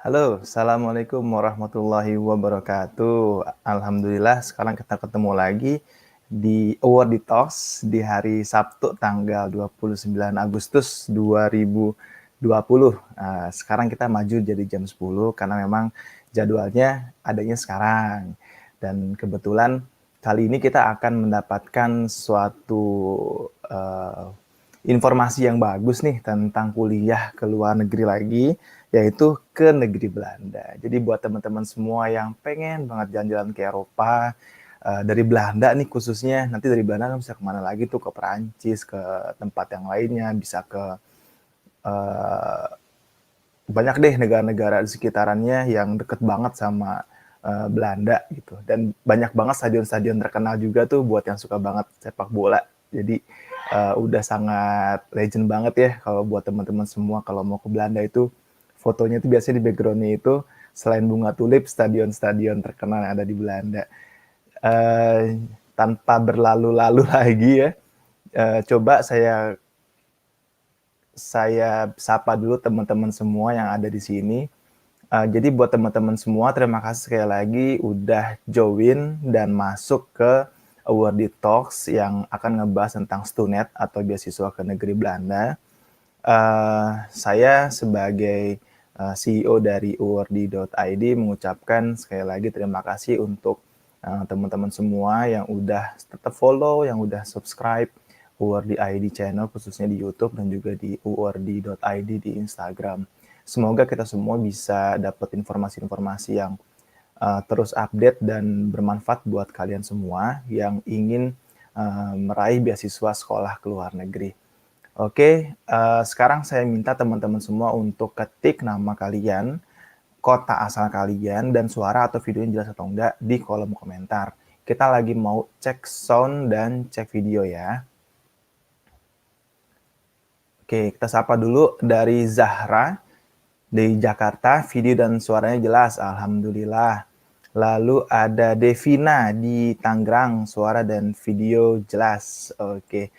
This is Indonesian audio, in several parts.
Halo, Assalamualaikum warahmatullahi wabarakatuh. Alhamdulillah sekarang kita ketemu lagi di Award Talks di hari Sabtu tanggal 29 Agustus 2020. Sekarang kita maju jadi jam 10 karena memang jadwalnya adanya sekarang. Dan kebetulan kali ini kita akan mendapatkan suatu informasi yang bagus nih tentang kuliah ke luar negeri lagi, yaitu ke negeri Belanda. Jadi buat teman-teman semua yang pengen banget jalan-jalan ke Eropa, dari Belanda nih khususnya, nanti dari Belanda kan bisa kemana lagi tuh, ke Perancis, ke tempat yang lainnya, bisa ke uh, banyak deh negara-negara di sekitarannya yang deket banget sama Belanda gitu. Dan banyak banget stadion-stadion terkenal juga tuh buat yang suka banget sepak bola. Jadi udah sangat legend banget ya kalau buat teman-teman semua kalau mau ke Belanda itu fotonya itu biasanya di backgroundnya itu selain bunga tulip stadion-stadion terkenal yang ada di Belanda. Tanpa berlalu-lalu lagi ya, coba saya sapa dulu teman-teman semua yang ada di sini. Jadi buat teman-teman semua, terima kasih sekali lagi udah join dan masuk ke Awardee Talks yang akan ngebahas tentang Stunet atau beasiswa ke negeri Belanda. Saya sebagai CEO dari awardee.id mengucapkan sekali lagi terima kasih untuk teman-teman semua yang udah tetap follow, yang udah subscribe Awardee ID channel khususnya di YouTube dan juga di awardee.id di Instagram. Semoga kita semua bisa dapat informasi-informasi yang terus update dan bermanfaat buat kalian semua yang ingin meraih beasiswa sekolah ke luar negeri. Oke, sekarang saya minta teman-teman semua untuk ketik nama kalian, kota asal kalian, dan suara atau videonya jelas atau enggak di kolom komentar. Kita lagi mau cek sound dan cek video ya. Oke, kita sapa dulu dari Zahra di Jakarta, video dan suaranya jelas, alhamdulillah. Lalu ada Devina di Tangerang, suara dan video jelas. Oke.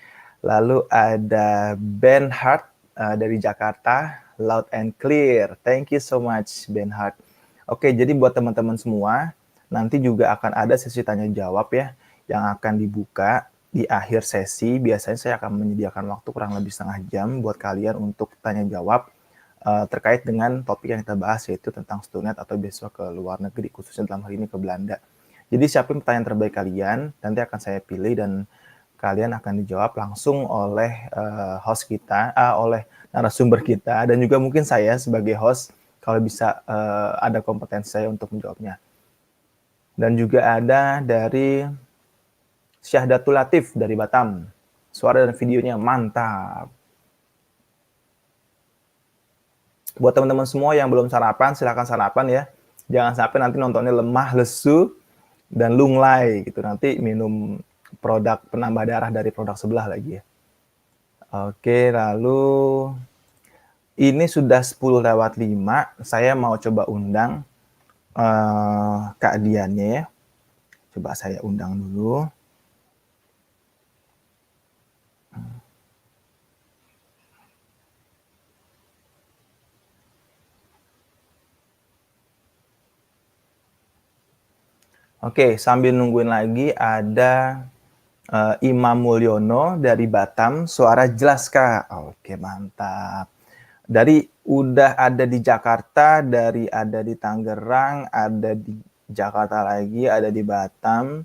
Lalu ada Ben Hart dari Jakarta, loud and clear. Thank you so much Ben Hart. Oke, jadi buat teman-teman semua, nanti juga akan ada sesi tanya jawab ya yang akan dibuka di akhir sesi. Biasanya saya akan menyediakan waktu kurang lebih setengah jam buat kalian untuk tanya jawab terkait dengan topik yang kita bahas, yaitu tentang Stunet atau beasiswa ke luar negeri, khususnya dalam hal ini ke Belanda. Jadi siapin pertanyaan terbaik kalian, nanti akan saya pilih dan kalian akan dijawab langsung oleh host kita, oleh narasumber kita, dan juga mungkin saya sebagai host kalau bisa ada kompetensi saya untuk menjawabnya. Dan juga ada dari Syahdatul Latif dari Batam. Suara dan videonya mantap. Buat teman-teman semua yang belum sarapan, silakan sarapan ya. Jangan sampai nanti nontonnya lemah, lesu, dan lunglai gitu. Nanti minum produk penambah darah dari produk sebelah lagi ya. Oke, lalu ini sudah 10:05. Saya mau coba undang Kak Diannya ya. Coba saya undang dulu. Oke, sambil nungguin lagi ada Imam Mulyono dari Batam. Suara jelas Kak. Oke, mantap. Dari udah ada di Jakarta, dari ada di Tangerang, ada di Jakarta lagi, ada di Batam,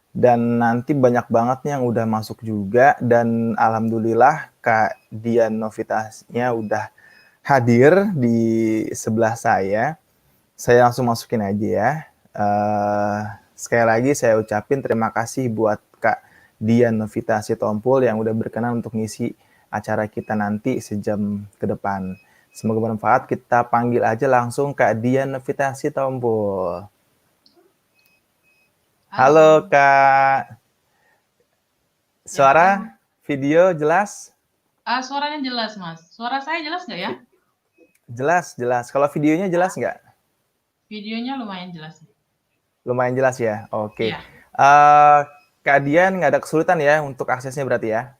dan nanti banyak banget nih yang udah masuk juga, dan alhamdulillah Kak Dian Novitasnya udah hadir di sebelah saya. Saya langsung masukin aja ya. Sekali lagi saya ucapin terima kasih buat Kak Dian Novitasi Tompul yang udah berkenan untuk ngisi acara kita nanti sejam ke depan. Semoga bermanfaat. Kita panggil aja langsung Kak Dian Novitasi Tompul. Halo Halo, Kak. ya halo. Suara, video jelas? Suaranya jelas, Mas. Suara saya jelas nggak ya? Jelas, jelas. Kalau videonya jelas nggak? Videonya lumayan jelas. Lumayan jelas ya? Oke. Iya, Kak Dian nggak ada kesulitan ya untuk aksesnya berarti ya?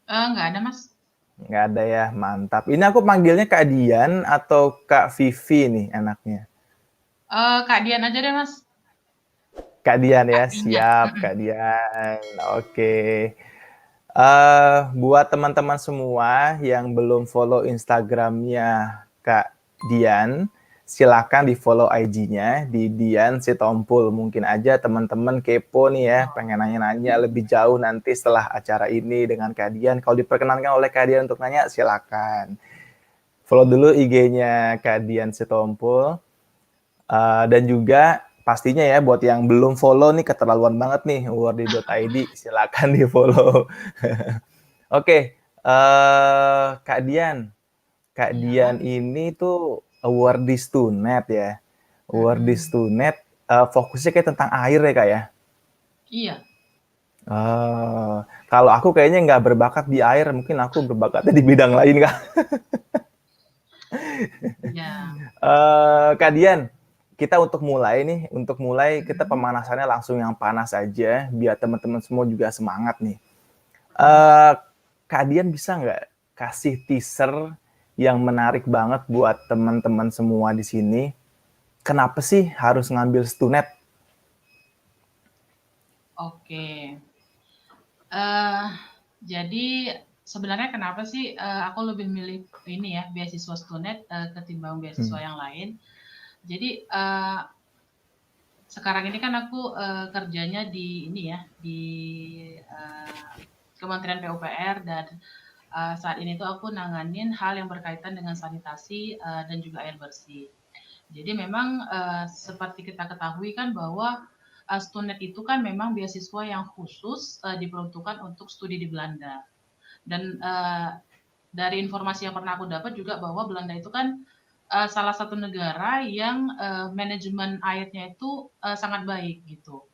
nggak ada, Mas. Nggak ada ya, mantap. Ini aku panggilnya Kak Dian atau Kak Vivi nih enaknya? Kak Dian aja deh, Mas. Kak Dian ya, Kak Dian. siap Kak Dian. Oke. Buat teman-teman semua yang belum follow Instagramnya Kak Dian, silakan di follow IG-nya di Dian Sitompul. Mungkin aja teman-teman kepo nih ya, pengen nanya-nanya lebih jauh nanti setelah acara ini dengan Kak Dian. Kalau diperkenankan oleh Kak Dian untuk nanya, silakan. Follow dulu IG-nya Kak Dian Sitompul. Dan juga pastinya ya buat yang belum follow nih keterlaluan banget nih wordy.id, silakan di follow. Oke, Kak Dian. Kak Iya. Dian ini tuh awardis to net ya. Awardis Mm-mm. to net fokusnya kayak tentang air ya Kak ya. Iya. Kalau aku kayaknya nggak berbakat di air, mungkin aku berbakatnya di bidang lain Kak. Iya. Kak Dian, kita untuk mulai kita Mm-mm. pemanasannya langsung yang panas aja, biar teman-teman semua juga semangat nih. Mm. Eh, Kak Dian bisa nggak kasih teaser yang menarik banget buat teman-teman semua di sini? Kenapa sih harus ngambil Stunet? Oke. Eh, jadi sebenarnya kenapa sih aku lebih milih ini ya beasiswa Stunet ketimbang beasiswa Hmm. yang lain? Jadi sekarang ini kan aku kerjanya di ini ya di uh, Kementerian PUPR dan saat ini tuh aku nanganin hal yang berkaitan dengan sanitasi dan juga air bersih. Jadi memang seperti kita ketahui kan bahwa Stunet itu kan memang beasiswa yang khusus diperuntukkan untuk studi di Belanda. Dan dari informasi yang pernah aku dapat juga bahwa Belanda itu kan salah satu negara yang manajemen airnya itu sangat baik gitu.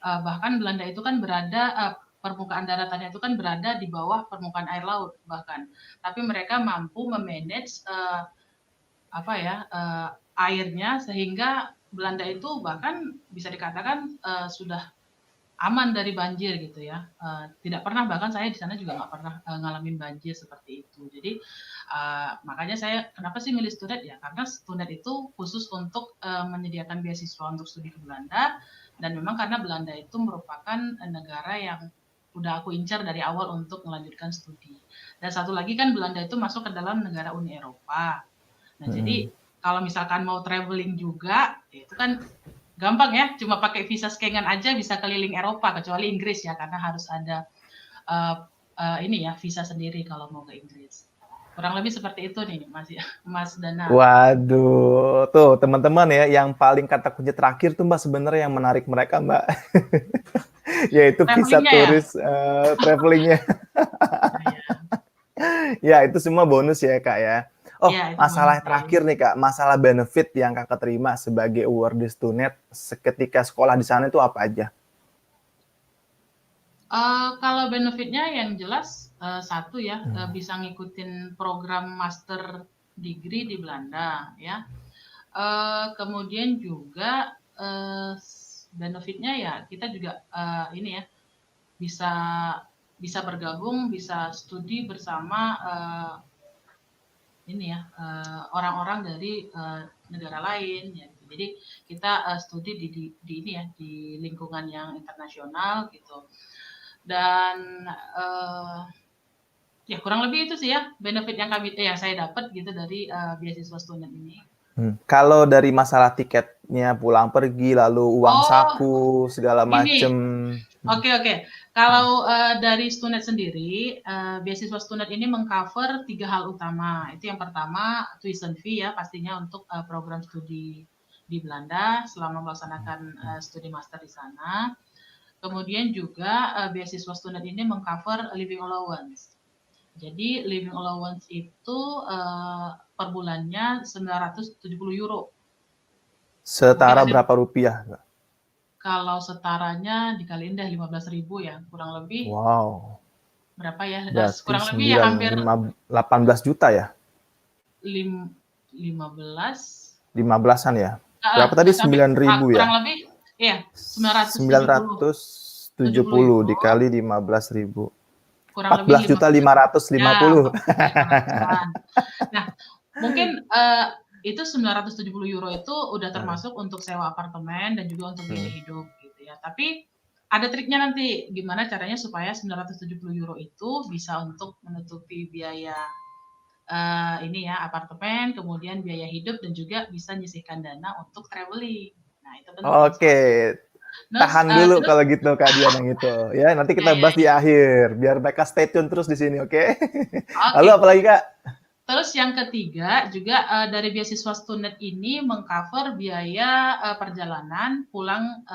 Bahkan Belanda itu kan berada permukaan daratannya itu kan berada di bawah permukaan air laut bahkan. Tapi mereka mampu memanage apa ya airnya sehingga Belanda itu bahkan bisa dikatakan sudah aman dari banjir gitu ya. Tidak pernah bahkan saya di sana juga nggak pernah ngalamin banjir seperti itu. Jadi makanya saya kenapa sih milih Studet ya karena Studet itu khusus untuk menyediakan beasiswa untuk studi ke Belanda dan memang karena Belanda itu merupakan negara yang udah aku incar dari awal untuk melanjutkan studi. Dan satu lagi kan Belanda itu masuk ke dalam negara Uni Eropa. Nah, Hmm. jadi kalau misalkan mau traveling juga, ya itu kan gampang ya, cuma pakai visa Schengen aja bisa keliling Eropa, kecuali Inggris ya, karena harus ada ini ya visa sendiri kalau mau ke Inggris. Kurang lebih seperti itu nih, Mas Dana. Waduh, tuh teman-teman ya, yang paling kata kunci terakhir tuh Mbak sebenarnya yang menarik mereka Mbak, yaitu visa Travelingnya ya? turis travelingnya. Nah, ya. Ya itu semua bonus ya Kak ya. Oh, Ya, itu bonus masalah sih. terakhir nih Kak, masalah benefit yang Kakak terima sebagai awardee Stunet ketika sekolah di sana itu apa aja? Kalau benefitnya yang jelas satu ya, Hmm. bisa ngikutin program master degree di Belanda ya. Kemudian juga benefitnya ya kita juga ini ya bisa bisa bergabung, bisa studi bersama ini ya orang-orang dari negara lain ya. Jadi kita studi di ini ya di lingkungan yang internasional gitu. Dan ya kurang lebih itu sih ya benefit yang yang saya dapat gitu dari beasiswa student ini. Kalau dari masalah tiketnya pulang pergi, lalu uang Oh, saku segala macem. ini. Oke. Kalau dari Stunet sendiri, beasiswa Stunet ini mengcover 3 hal utama. Itu yang pertama tuition fee ya pastinya untuk program studi di Belanda selama melaksanakan studi master di sana. Kemudian juga beasiswa Stunet ini mengcover living allowance. Jadi living allowance itu per bulannya 970 euro. Mungkin Setara ada berapa rupiah? kalau setaranya dikaliin deh 15.000 ya, kurang lebih Wow, berapa ya? berarti Kurang lebih ya 9, hampir 5, 18 juta ya? 15 15-an ya? Berapa tadi? sampai 9.000 kurang ya? lebih ya 970 970 euro dikali 15.000. kurang lebih 14.550.000. 14.500-an. Nah, mungkin, itu €970 itu udah termasuk untuk sewa apartemen dan juga untuk biaya hidup gitu ya. Tapi ada triknya nanti, gimana caranya supaya €970 itu bisa untuk menutupi biaya, ini ya, apartemen, kemudian biaya hidup dan juga bisa nyisihkan dana untuk traveling. Nah, itu penting Oke, soalnya. tahan dulu Terus kalau gitu Kak Dian yang itu. Ya, nanti ya kita ya bahas di ya. akhir biar mereka stay tune terus di sini, oke? Lalu Oke. apa lagi Kak? Terus yang ketiga juga, dari beasiswa student ini meng-cover biaya, perjalanan pulang,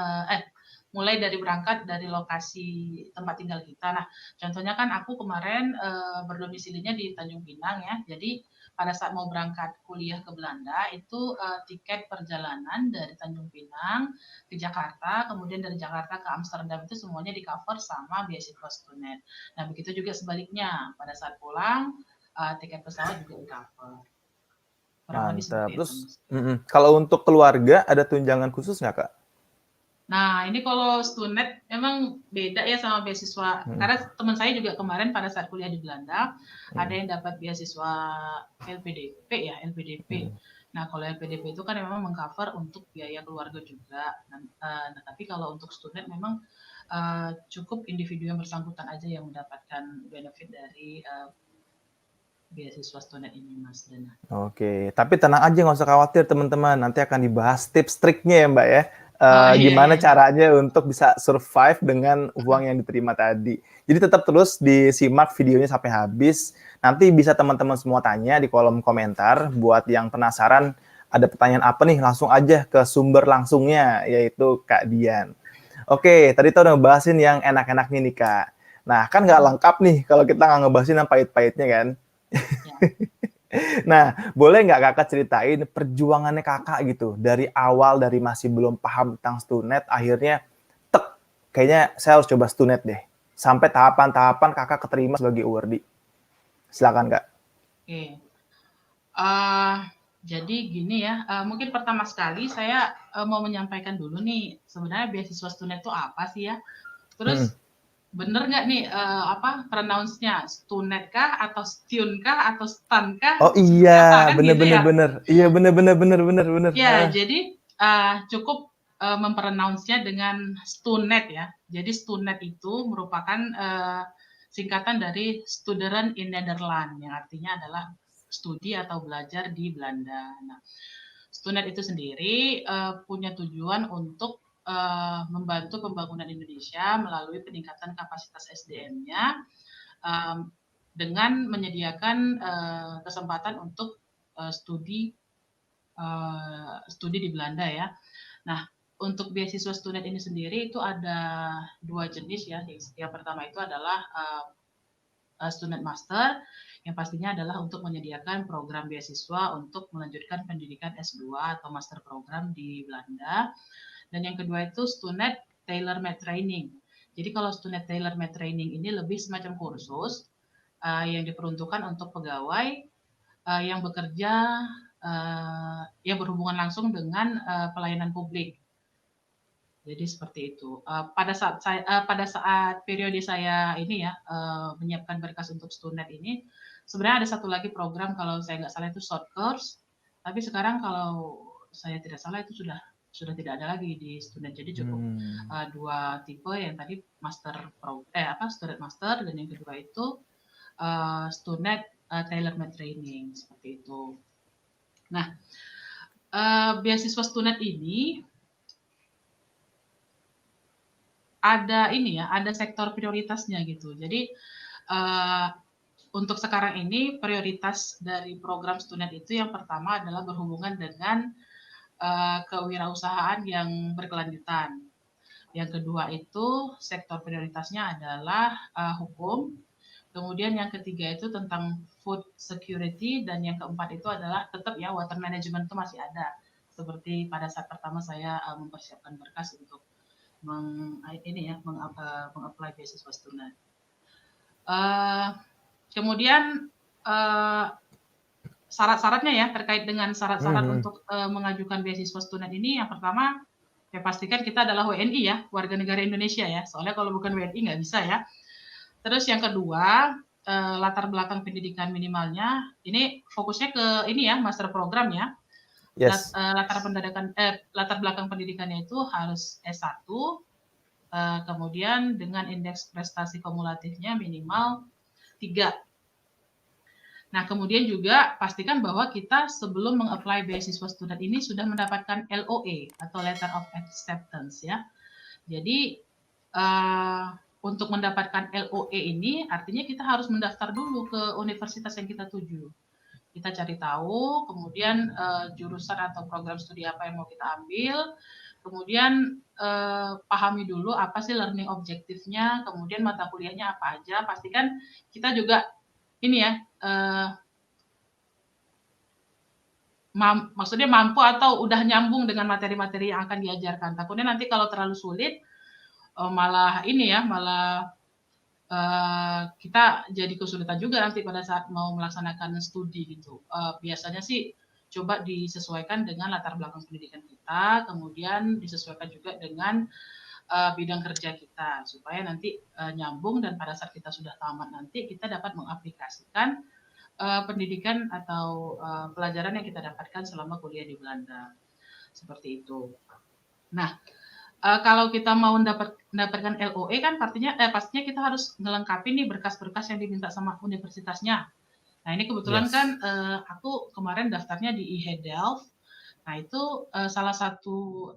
mulai dari berangkat dari lokasi tempat tinggal kita. Nah, contohnya kan aku kemarin, berdomisilinya di Tanjung Pinang ya. Jadi pada saat mau berangkat kuliah ke Belanda itu, tiket perjalanan dari Tanjung Pinang ke Jakarta, kemudian dari Jakarta ke Amsterdam itu semuanya di-cover sama beasiswa student. Nah, begitu juga sebaliknya, pada saat pulang, tiket pesawat juga di-cover. Kurang lebih Mantap. seperti itu, Terus, Mas. kalau untuk keluarga ada tunjangan khusus nggak Kak? Nah, ini kalau student emang beda ya sama beasiswa. Mhm, Karena teman saya juga kemarin pada saat kuliah di Belanda, ada yang dapat beasiswa LPDP ya, LPDP. Nah, kalau LPDP itu kan memang meng-cover untuk biaya keluarga juga. Nah, tapi kalau untuk student memang cukup individu yang bersangkutan aja yang mendapatkan benefit dari beasiswa student ini, Mas Dana. Oke, tapi tenang aja nggak usah khawatir teman-teman. Nanti akan dibahas tips triknya ya Mbak ya. Oh, iya, Gimana iya, iya. caranya untuk bisa survive dengan uang yang diterima tadi. Jadi tetap terus disimak videonya sampai habis. Nanti bisa teman-teman semua tanya di kolom komentar. Buat yang penasaran ada pertanyaan apa nih, langsung aja ke sumber langsungnya, yaitu Kak Dian. Oke, tadi kita udah ngebahasin yang enak-enaknya nih Kak. Nah, kan nggak lengkap nih kalau kita nggak ngebahasin yang pahit-pahitnya kan. Ya. Nah, boleh nggak Kakak ceritain perjuangannya Kakak gitu, dari awal, dari masih belum paham tentang Stunet, akhirnya tek, kayaknya saya harus coba Stunet deh. Sampai tahapan-tahapan Kakak keterima sebagai awardee. Silakan Kak. Oke. Uh, jadi gini ya, mungkin pertama sekali saya mau menyampaikan dulu nih, sebenarnya beasiswa Stunet itu apa sih ya? Hmm. Terus bener nggak nih pronounce-nya Stunet kah atau Stun kah atau Stan kah Oh seperti apa iya, kan bener gitu bener ya? bener. Iya bener bener bener bener bener. Ya, jadi cukup mempronounce-nya dengan Stunet ya. Jadi Stunet itu merupakan singkatan dari Studeren in Nederland yang artinya adalah studi atau belajar di Belanda. Nah, Stunet itu sendiri punya tujuan untuk membantu pembangunan Indonesia melalui peningkatan kapasitas SDM-nya dengan menyediakan kesempatan untuk studi studi di Belanda ya. Nah, untuk beasiswa student ini sendiri itu ada dua jenis ya. Yang pertama itu adalah student master, yang pastinya adalah untuk menyediakan program beasiswa untuk melanjutkan pendidikan S2 atau master program di Belanda. Dan yang kedua itu student tailor-made training. Jadi kalau student tailor-made training ini lebih semacam kursus yang diperuntukkan untuk pegawai yang bekerja yang berhubungan langsung dengan pelayanan publik. Jadi seperti itu. Pada saat periode saya ini ya menyiapkan berkas untuk Stunet ini, sebenarnya ada satu lagi program kalau saya nggak salah itu short course. Tapi sekarang kalau saya tidak salah itu sudah tidak ada lagi di Stunet. Jadi cukup dua tipe yang tadi student master dan yang kedua itu Stunet tailor-made training seperti itu. Nah, beasiswa Stunet ini ada sektor prioritasnya gitu. Jadi untuk sekarang ini prioritas dari program Stunet itu yang pertama adalah berhubungan dengan kewirausahaan yang berkelanjutan. Yang kedua itu sektor prioritasnya adalah hukum. Kemudian yang ketiga itu tentang food security dan yang keempat itu adalah tetap ya water management itu masih ada. Seperti pada saat pertama saya mempersiapkan berkas untuk mengapply beasiswa student. Kemudian syarat-syaratnya ya terkait dengan syarat-syarat untuk mengajukan beasiswa student ini yang pertama ya pastikan kita adalah WNI ya, warga negara Indonesia ya. Soalnya kalau bukan WNI nggak bisa ya. Terus yang kedua, latar belakang pendidikan minimalnya, ini fokusnya ke ini ya, master program ya. Yes. Latar belakang pendidikannya itu harus S1, kemudian dengan indeks prestasi kumulatifnya minimal 3. Nah, kemudian juga pastikan bahwa kita sebelum meng-apply beasiswa student ini sudah mendapatkan LOA atau Letter of Acceptance ya. Jadi untuk mendapatkan LOA ini artinya kita harus mendaftar dulu ke universitas yang kita tuju. Kita cari tahu, kemudian jurusan atau program studi apa yang mau kita ambil, kemudian pahami dulu apa sih learning objektifnya, kemudian mata kuliahnya apa aja. Pastikan kita juga ini ya, maksudnya mampu atau udah nyambung dengan materi-materi yang akan diajarkan. Takutnya nanti kalau terlalu sulit, malah ini ya, malah kita jadi kesulitan juga nanti pada saat mau melaksanakan studi gitu. Biasanya sih coba disesuaikan dengan latar belakang pendidikan kita, kemudian disesuaikan juga dengan bidang kerja kita, supaya nanti nyambung dan pada saat kita sudah tamat nanti kita dapat mengaplikasikan pendidikan atau pelajaran yang kita dapatkan selama kuliah di Belanda. Seperti itu. Nah, kalau kita mau mendapatkan LOE kan pastinya kita harus melengkapi nih berkas-berkas yang diminta sama universitasnya. Nah, ini kebetulan kan aku kemarin daftarnya di IHE-Delft. Nah, itu salah satu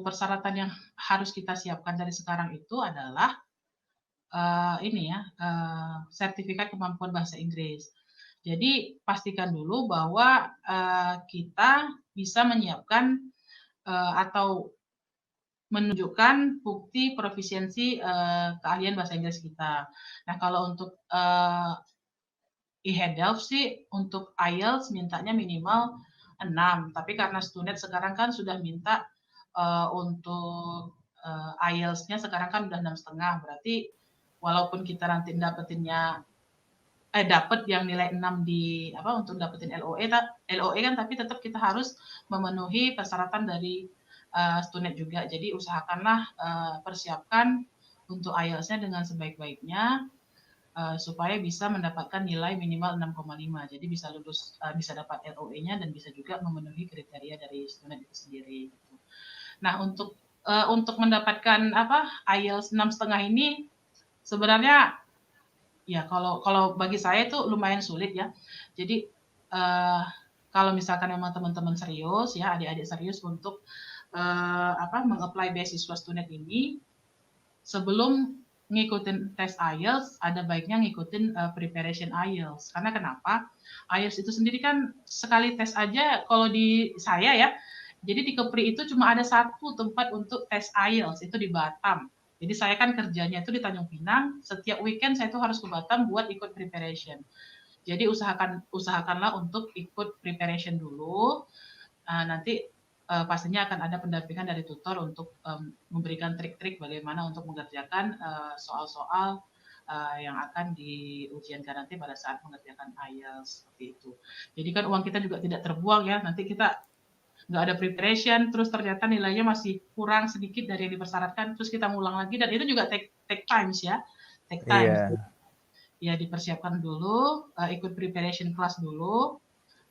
persyaratan yang harus kita siapkan dari sekarang itu adalah sertifikat kemampuan bahasa Inggris. Jadi pastikan dulu bahwa kita bisa menyiapkan atau menunjukkan bukti profisiensi keahlian bahasa Inggris kita. Nah, kalau untuk IHE-Delft sih untuk IELTS mintanya minimal 6, tapi karena Stunet sekarang kan sudah minta untuk IELTS-nya sekarang kan udah 6,5, berarti walaupun kita nanti dapat yang nilai 6 untuk dapetin LOE kan, tapi tetap kita harus memenuhi persyaratan dari Stunet juga. Jadi usahakanlah persiapkan untuk IELTS-nya dengan sebaik-baiknya supaya bisa mendapatkan nilai minimal 6,5. Jadi bisa lulus, bisa dapat LOE-nya dan bisa juga memenuhi kriteria dari Stunet itu sendiri. Nah, untuk mendapatkan IELTS 6,5 ini sebenarnya ya kalau bagi saya itu lumayan sulit ya. Jadi kalau misalkan memang teman-teman serius ya, adik-adik serius untuk meng-apply beasiswa Stunet ini, sebelum ngikutin tes IELTS, ada baiknya ngikutin preparation IELTS. Karena kenapa? IELTS itu sendiri kan sekali tes aja, kalau di saya ya, jadi di Kepri itu cuma ada satu tempat untuk tes IELTS, itu di Batam. Jadi saya kan kerjanya itu di Tanjung Pinang, setiap weekend saya tuh harus ke Batam buat ikut preparation. Jadi usahakanlah untuk ikut preparation dulu. Nanti pastinya akan ada pendampingan dari tutor untuk memberikan trik-trik bagaimana untuk mengerjakan soal-soal yang akan diujiankan nanti pada saat mengerjakan IELTS seperti itu. Jadi kan uang kita juga tidak terbuang ya. Nanti kita nggak ada preparation, terus ternyata nilainya masih kurang sedikit dari yang dipersyaratkan, terus kita ngulang lagi, dan itu juga take times ya, take times. Ya dipersiapkan dulu, ikut preparation class dulu.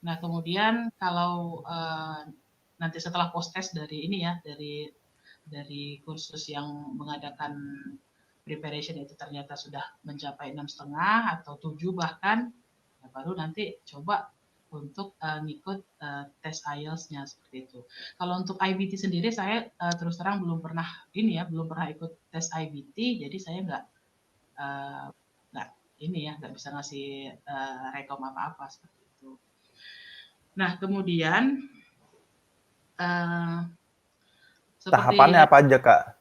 Nah kemudian kalau nanti setelah post test dari ini ya, dari kursus yang mengadakan preparation itu ternyata sudah mencapai 6,5 atau 7 bahkan, ya baru nanti coba untuk ngikut tes IELTS-nya seperti itu. Kalau untuk IBT sendiri saya terus terang belum pernah ikut tes IBT, jadi saya nggak bisa ngasih rekom apa-apa seperti itu. Nah kemudian tahapannya apa aja Kak?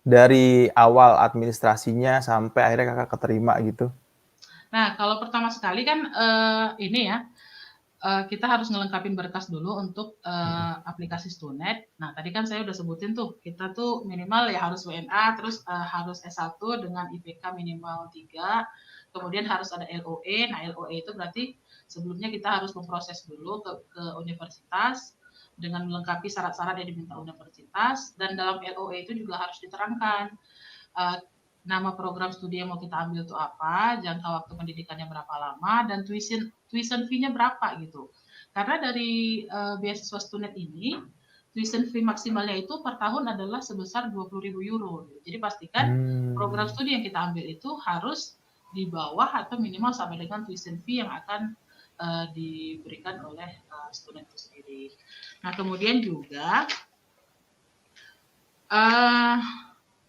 Dari awal administrasinya sampai akhirnya Kakak keterima gitu. Nah kalau pertama sekali kan kita harus ngelengkapin berkas dulu untuk aplikasi Stunet. Nah, tadi kan saya udah sebutin tuh, kita tuh minimal ya harus WNA, terus harus S1 dengan IPK minimal 3, kemudian harus ada LOE. Nah, LOE itu berarti sebelumnya kita harus memproses dulu ke universitas dengan melengkapi syarat-syarat yang diminta universitas, dan dalam LOE itu juga harus diterangkan nama program studi yang mau kita ambil itu apa, jangka waktu pendidikannya berapa lama, dan tuition fee-nya berapa gitu. Karena dari beasiswa student ini, tuition fee maksimalnya itu per tahun adalah sebesar 20.000 euro. Jadi pastikan program studi yang kita ambil itu harus di bawah atau minimal sama dengan tuition fee yang akan diberikan oleh student itu sendiri. Nah, kemudian juga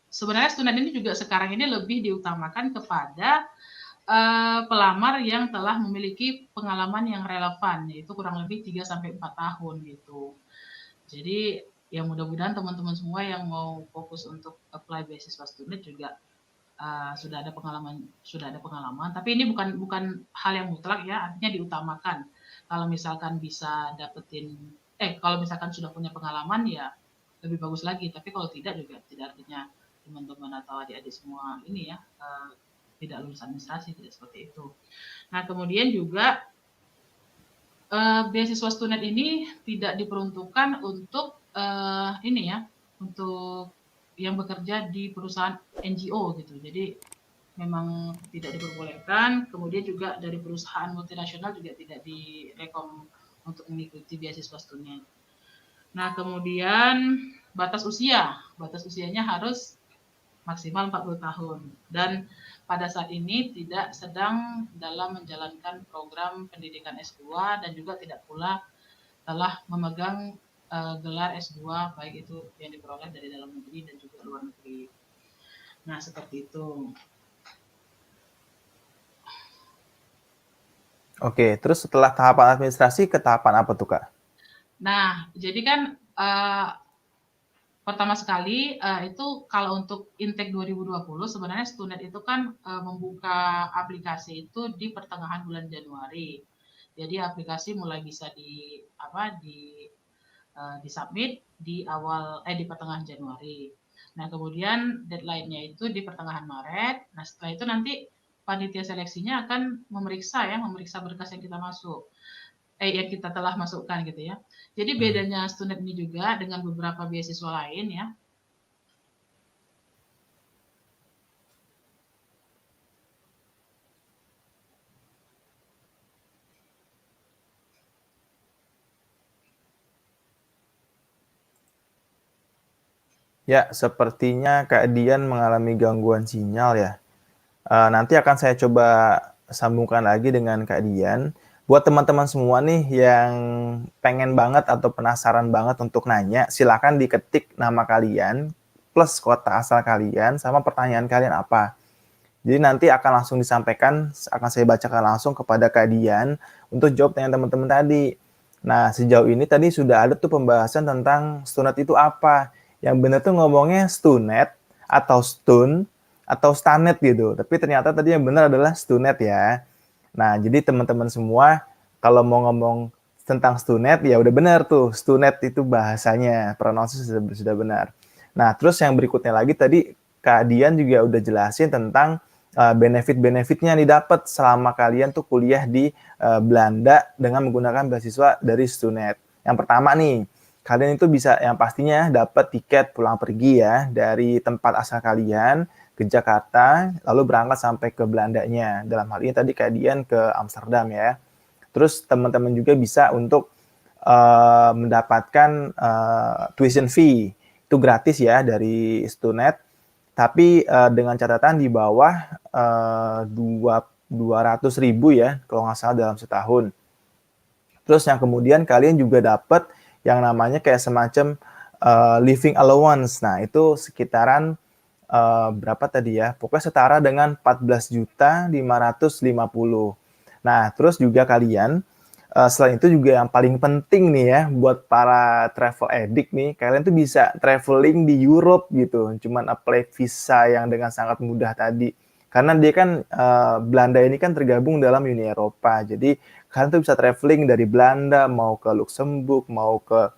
sebenarnya student ini juga sekarang ini lebih diutamakan kepada pelamar yang telah memiliki pengalaman yang relevan, yaitu kurang lebih 3-4 tahun gitu. Jadi ya mudah-mudahan teman-teman semua yang mau fokus untuk apply beasiswa student juga sudah ada pengalaman. Tapi ini bukan hal yang mutlak ya, artinya diutamakan. Kalau misalkan bisa kalau misalkan sudah punya pengalaman ya lebih bagus lagi. Tapi kalau tidak juga tidak artinya teman-teman atau adik-adik semua ini ya tidak lulus administrasi, tidak seperti itu. Nah, kemudian juga beasiswa student ini tidak diperuntukkan untuk untuk yang bekerja di perusahaan NGO gitu. Jadi memang tidak diperbolehkan. Kemudian juga dari perusahaan multinasional juga tidak direkom untuk mengikuti beasiswa student. Nah, kemudian batas usianya harus maksimal 40 tahun. Dan pada saat ini tidak sedang dalam menjalankan program pendidikan S2 dan juga tidak pula telah memegang gelar S2 baik itu yang diperoleh dari dalam negeri dan juga luar negeri. Nah, seperti itu. Oke, terus setelah tahapan administrasi ke tahapan apa tuh, Kak? Nah, jadi kan pertama sekali itu kalau untuk intake 2020 sebenarnya student itu kan membuka aplikasi itu di pertengahan bulan Januari. Jadi aplikasi mulai bisa disubmit di pertengahan Januari. Nah, kemudian deadline-nya itu di pertengahan Maret. Nah, setelah itu nanti panitia seleksinya akan memeriksa berkas yang kita yang kita telah masukkan gitu ya. Jadi bedanya student ini juga dengan beberapa beasiswa lain ya. Ya, sepertinya Kak Dian mengalami gangguan sinyal ya. Nanti akan saya coba sambungkan lagi dengan Kak Dian. Buat teman-teman semua nih yang pengen banget atau penasaran banget untuk nanya, silakan diketik nama kalian plus kota asal kalian sama pertanyaan kalian apa. Jadi nanti akan langsung disampaikan, akan saya bacakan langsung kepada Kak Dian untuk jawab tanya teman-teman tadi. Nah, sejauh ini tadi sudah ada tuh pembahasan tentang Stunet itu apa. Yang benar tuh ngomongnya Stunet atau Stun atau Stanet gitu. Tapi ternyata tadi yang benar adalah Stunet ya. Nah, jadi teman-teman semua kalau mau ngomong tentang Stunet ya udah benar tuh. Stunet itu bahasanya, pronunciasi sudah benar. Nah, terus yang berikutnya lagi tadi Kak Dian juga udah jelasin tentang benefit-benefitnya nih dapat selama kalian tuh kuliah di Belanda dengan menggunakan beasiswa dari Stunet. Yang pertama nih, kalian itu bisa yang pastinya dapat tiket pulang pergi ya dari tempat asal kalian ke Jakarta, lalu berangkat sampai ke Belandanya. Dalam hal ini tadi kalian ke Amsterdam ya. Terus teman-teman juga bisa untuk mendapatkan tuition fee. Itu gratis ya dari Stunet. Tapi dengan catatan di bawah 200.000 ya, kalau nggak salah dalam setahun. Terus yang kemudian kalian juga dapat yang namanya kayak semacam living allowance. Nah, itu sekitaran berapa tadi ya? Pokoknya setara dengan 14.550. Nah, terus juga kalian selain itu juga yang paling penting nih ya buat para travel addict nih, kalian tuh bisa traveling di Europe gitu, cuman apply visa yang dengan sangat mudah tadi. Karena dia kan Belanda ini kan tergabung dalam Uni Eropa, jadi kalian tuh bisa traveling dari Belanda mau ke Luxembourg, mau ke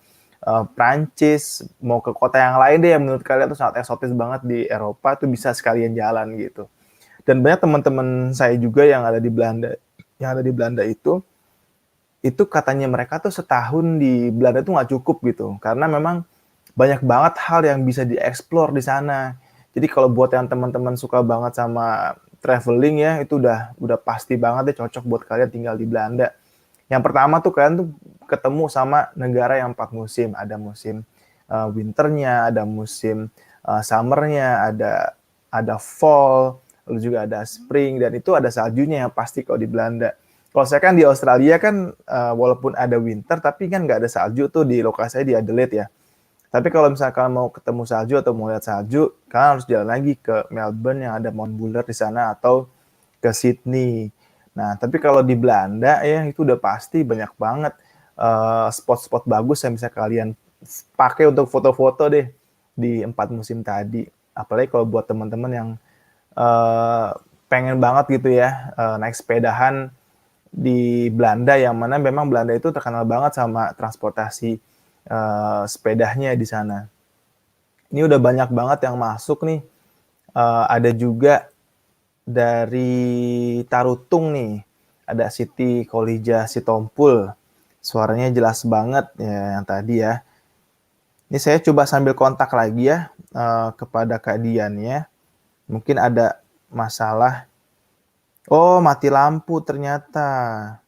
Prancis, mau ke kota yang lain deh yang menurut kalian tuh sangat eksotis banget di Eropa tuh bisa sekalian jalan gitu. Dan banyak teman-teman saya juga yang ada di Belanda itu katanya mereka tuh setahun di Belanda tuh nggak cukup gitu, karena memang banyak banget hal yang bisa dieksplor di sana. Jadi kalau buat yang teman-teman suka banget sama traveling ya, itu udah pasti banget deh cocok buat kalian tinggal di Belanda. Yang pertama tuh kalian tuh ketemu sama negara yang 4 musim. Ada musim winternya, ada musim summernya, ada fall, lalu juga ada spring, dan itu ada saljunya yang pasti kalau di Belanda. Kalau saya kan di Australia kan walaupun ada winter, tapi kan nggak ada salju tuh di lokasi saya di Adelaide ya. Tapi kalau misalkan mau ketemu salju atau mau lihat salju, kalian harus jalan lagi ke Melbourne yang ada Mount Buller di sana atau ke Sydney. Nah, tapi kalau di Belanda ya itu udah pasti banyak banget spot-spot bagus yang bisa kalian pakai untuk foto-foto deh di 4 musim tadi. Apalagi kalau buat teman-teman yang eh, pengen banget gitu ya naik sepedahan di Belanda, yang mana memang Belanda itu terkenal banget sama transportasi sepedanya di sana. Ini udah banyak banget yang masuk nih. Ada juga dari Tarutung nih. Ada Siti Kholija Sitompul. Suaranya jelas banget ya yang tadi ya. Ini saya coba sambil kontak lagi ya kepada Kak Dian ya. Mungkin ada masalah. Oh, mati lampu ternyata.